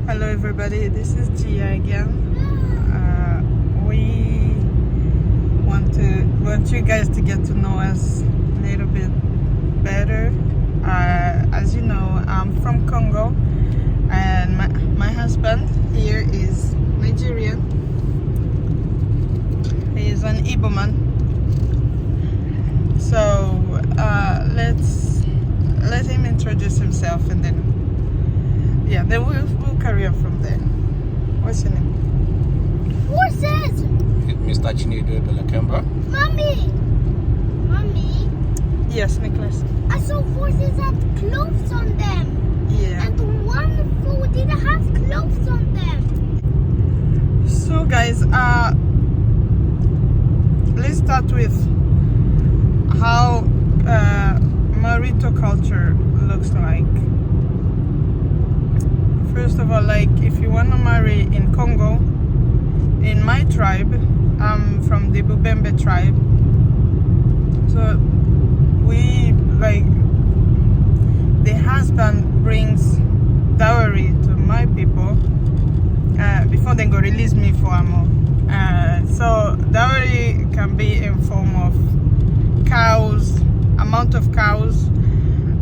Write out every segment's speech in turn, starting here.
Hello everybody, this is Gia again. We want you guys to get to know us a little bit better. As you know, I'm from Congo, and my husband here is Nigerian. He is an Igbo man. So let him introduce himself, and then we'll carry on from there. What's your name? Horses! Mr. Chinedu Belakemba. Mommy! Yes, Nicholas. I saw horses had clothes on them. Yeah. And one foot didn't have clothes on them. So guys, let's start with how Marito culture looks like. First of all, like if you want to marry in Congo, in my tribe, I'm from the Bubembe tribe. So we the husband brings dowry to my people before they go release me for Amo. So dowry can be in form of cows, amount of cows,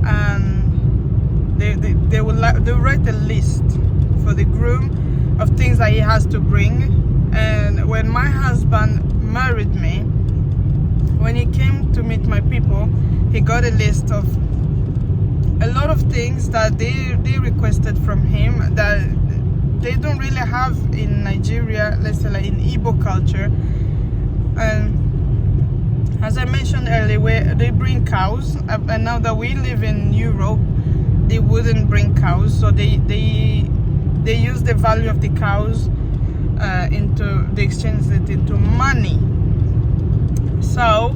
and they'll write a list for the groom of things that he has to bring. And when my husband married me, when he came to meet my people, he got a list of a lot of things that they requested from him that they don't really have in Nigeria, let's say like in Igbo culture. And as I mentioned earlier, they bring cows, and now that we live in Europe, they wouldn't bring cows, so they use the value of the cows they exchange it into money. So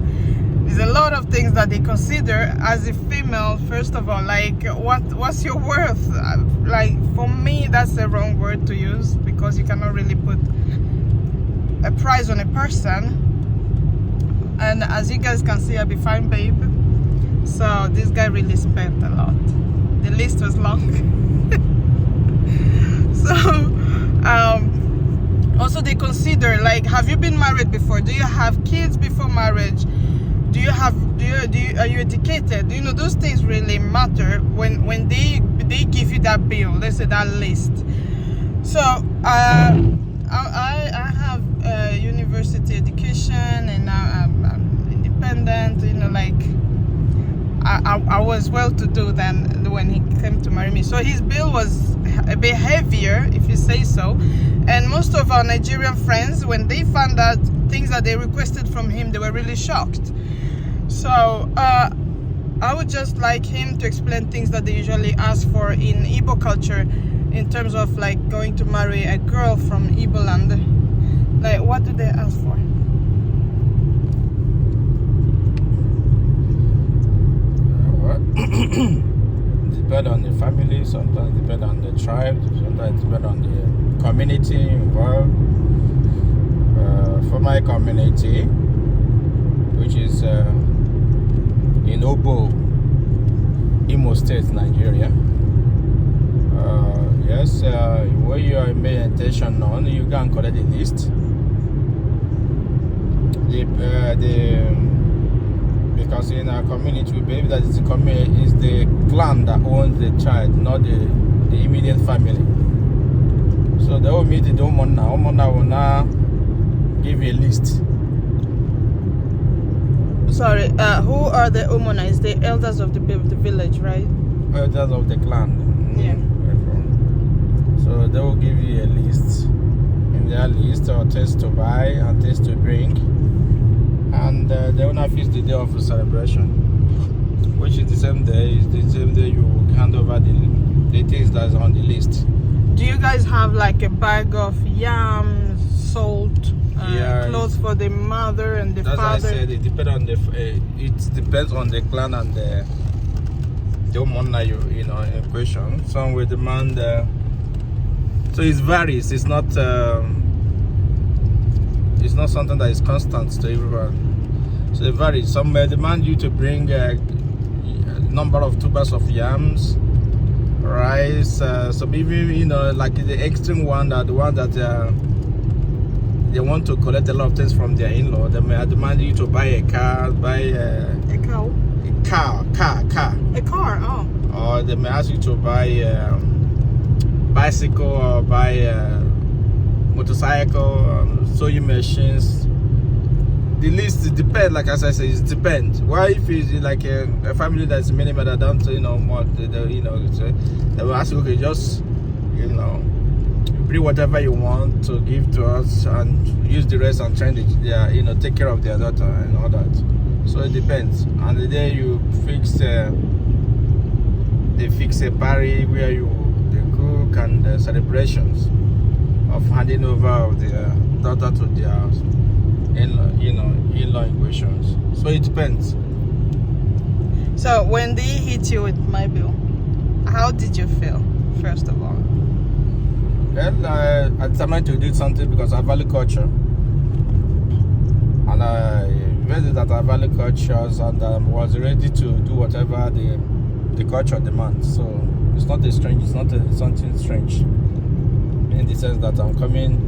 there's a lot of things that they consider as a female. First of all, like what's your worth? Like for me, that's the wrong word to use, because you cannot really put a price on a person. And as you guys can see, I be fine babe. So this guy really spent a lot. The list was long. So also they consider, like, have you been married before? Do you have kids before marriage? Are you educated? You know, those things really matter when they give you that bill, let's say that list. So I have a university education, and I'm independent, you know, like I was well-to-do then when he came to marry me. So his bill was a bit heavier, if you say so. And most of our Nigerian friends, when they found out things that they requested from him, they were really shocked. So I would just like him to explain things that they usually ask for in Igbo culture, in terms of like going to marry a girl from Igbo land. Like, what do they ask for? Depend on the family, sometimes depend on the tribe, sometimes depend on the community involved. For my community, which is in Obo, Imo State, Nigeria. Yes, where you are paying attention on, you can collect the list. Because in our community, we believe that it's the clan that owns the child, not the immediate family. So they will meet the Omona. Omona will now give you a list. Sorry, who are the Omona? Is the elders of the village, right? Elders of the clan. Yeah. So they will give you a list. In their list, or things to buy and things to bring. And they will not fix the day of the celebration, which is the same day. It's the same day you hand over the things that's on the list. Do you guys have like a bag of yams, salt, clothes for the mother and the father? As I said, it depends on the clan and the Omona you know in question. Some will demand. So it varies. It's not something that is constant to everyone. So it varies. Some may demand you to bring a number of tubers of yams, rice. Some even, you know, like the extreme one, that the one that they want to collect a lot of things from their in-law. They may demand you to buy a car, buy A cow? a car. A car, oh. Or they may ask you to buy a bicycle or buy a motorcycle, sewing machines. The list, it depends, like as I say, it depends. Why if it's like a family that's minimal, that don't, you know, more, you know, they will ask you, okay, just, you know, bring whatever you want to give to us and use the rest and try to, you know, take care of their daughter and all that. So it depends. And the day you fix, they fix a party where they cook and celebrations of handing over of their daughter to their in-law equations. So it depends. So when they hit you with my bill, how did you feel, first of all? Well, I determined to do something because I value culture. And I realized that I value cultures, and I was ready to do whatever the culture demands. So it's not something strange, in the sense that I'm coming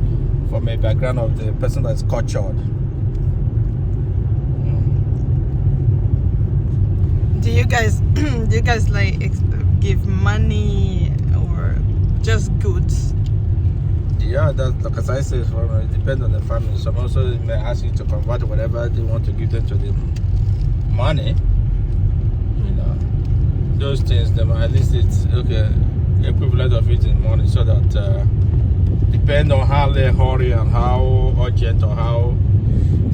from a background of the person that's cultured. Do you guys like give money or just goods? Yeah, that, like as I say, it depends on the family. Some also may ask you to convert whatever they want to give them to the money. You know, those things, at least it's okay, equivalent of it in money, so that depend on how they hurry and how urgent or how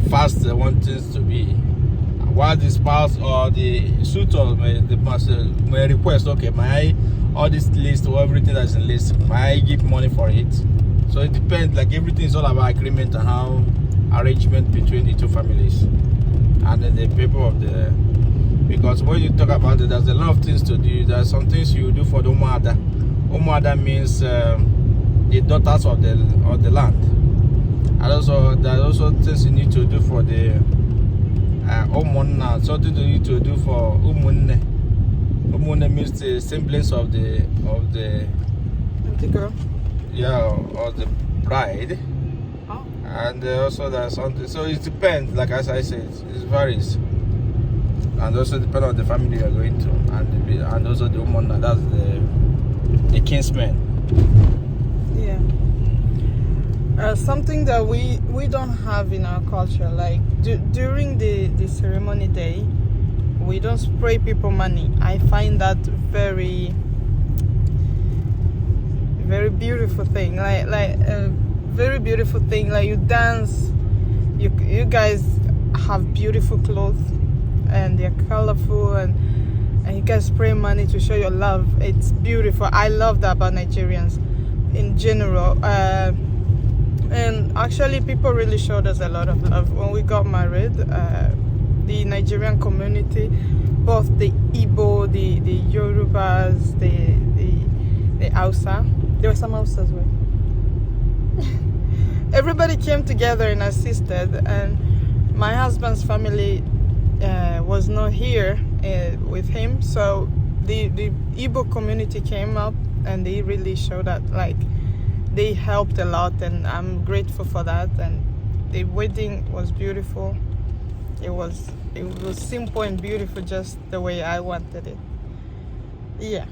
fast they want things to be. While the spouse or the suitor may request, okay, may I, all this list or everything that's in list, may I give money for it? So it depends, like everything is all about agreement and how arrangement between the two families and then the people of the, because when you talk about it, there's a lot of things to do. There are some things you do for the Umuada. Umuada means the daughters of the land. And also there are also things you need to do for the Umunna, something you need to do for Umunne. Umunne means the semblance of the girl. Yeah, or the bride. Oh. And also there's something, so it depends, like as I said, it varies. And also depends on the family you're going to, and also the woman, that's the kinsman. Yeah. Something that we don't have in our culture, like during the ceremony day, we don't spray people money. I find that very beautiful thing, like a very beautiful thing. Like you dance, you guys have beautiful clothes and they're colorful, and you guys spray money to show your love. It's beautiful. I love that about Nigerians in general. And actually people really showed us a lot of love when we got married. The Nigerian community, both the Igbo, the Yorubas, the Hausa. There were some Hausa as well. Everybody came together and assisted, and my husband's family was not here with him, so the Igbo community came up and they really showed that, like, they helped a lot, and I'm grateful for that. And the wedding was beautiful. It was simple and beautiful, just the way I wanted it. Yeah.